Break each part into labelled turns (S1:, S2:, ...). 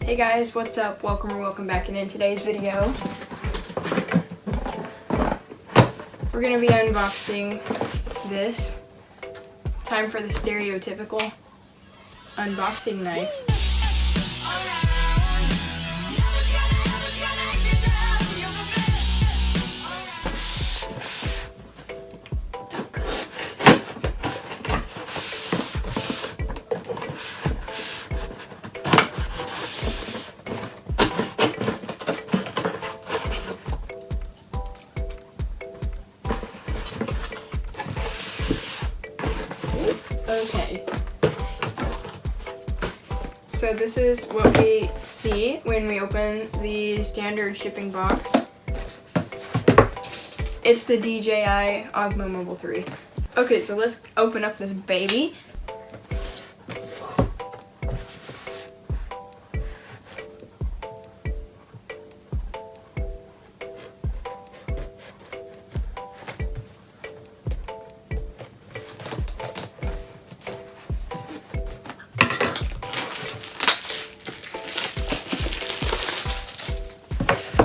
S1: Hey guys, what's up? Welcome back, and in today's video we're gonna be unboxing this. Time for the stereotypical unboxing knife. Okay, so this is what we see when we open the standard shipping box. It's the DJI Osmo Mobile 3. Okay, so let's open up this baby.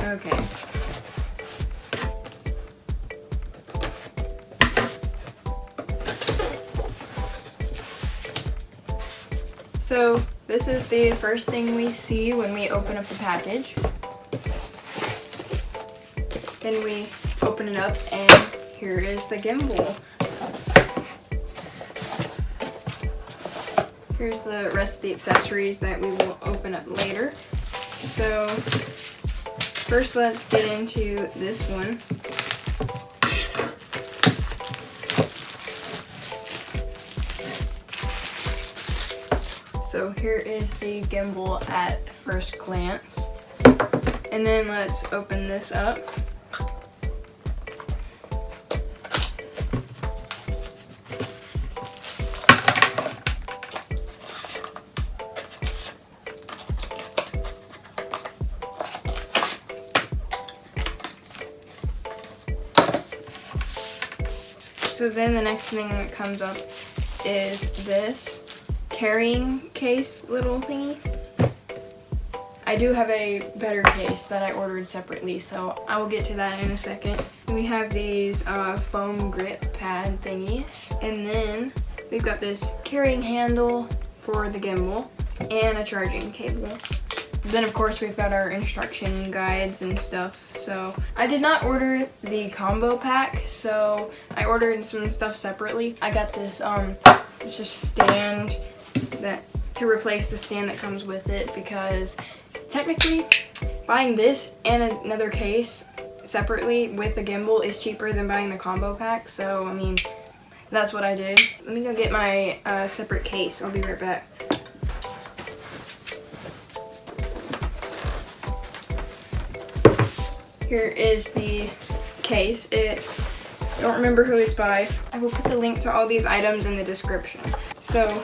S1: Okay. So this is the first thing we see when we open up the package. Then we open it up and here is the gimbal. Here's the rest of the accessories that we will open up later. So first, let's get into this one. So here is the gimbal at first glance. And then let's open this up. So then the next thing that comes up is this carrying case little thingy. I do have a better case that I ordered separately, so I will get to that in a second. We have these foam grip pad thingies, and then we've got this carrying handle for the gimbal and a charging cable. Then of course we've got our instruction guides and stuff. So I did not order the combo pack, so I ordered some stuff separately. I got this it's just stand that to replace the stand that comes with it, because technically buying this and another case separately with the gimbal is cheaper than buying the combo pack. So I mean, that's what I did. Let me go get my separate case. I'll be right back. Here is the case. I don't remember who it's by. I will put the link to all these items in the description. So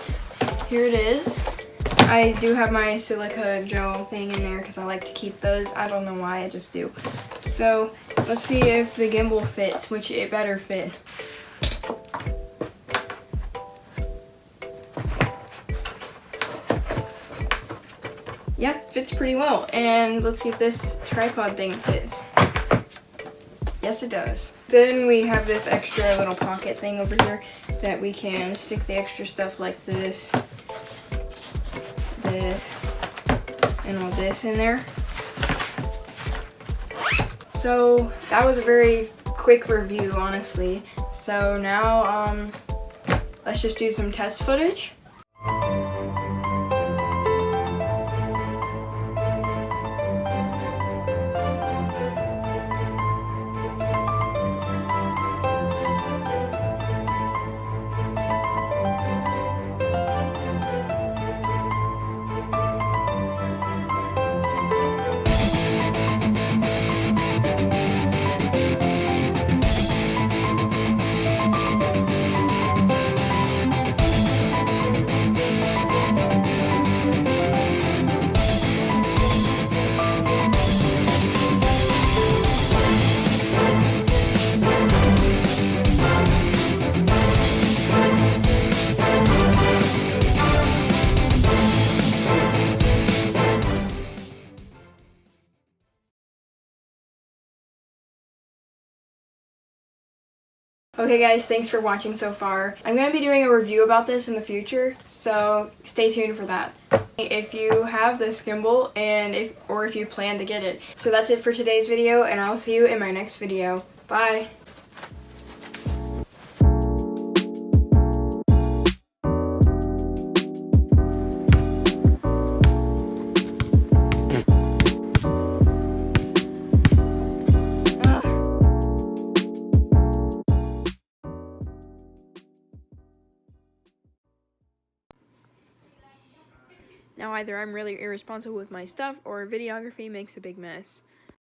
S1: here it is. I do have my silica gel thing in there because I like to keep those. I don't know why, I just do. So let's see if the gimbal fits, which it better fit. Yep, fits pretty well. And let's see if this tripod thing fits. Yes, it does. Then we have this extra little pocket thing over here that we can stick the extra stuff like this, and all this in there. So that was a very quick review, honestly. So now let's just do some test footage. Okay guys, thanks for watching so far. I'm going to be doing a review about this in the future, so stay tuned for that. If you have this gimbal or if you plan to get it. So that's it for today's video, and I'll see you in my next video. Bye! Now either I'm really irresponsible with my stuff or videography makes a big mess.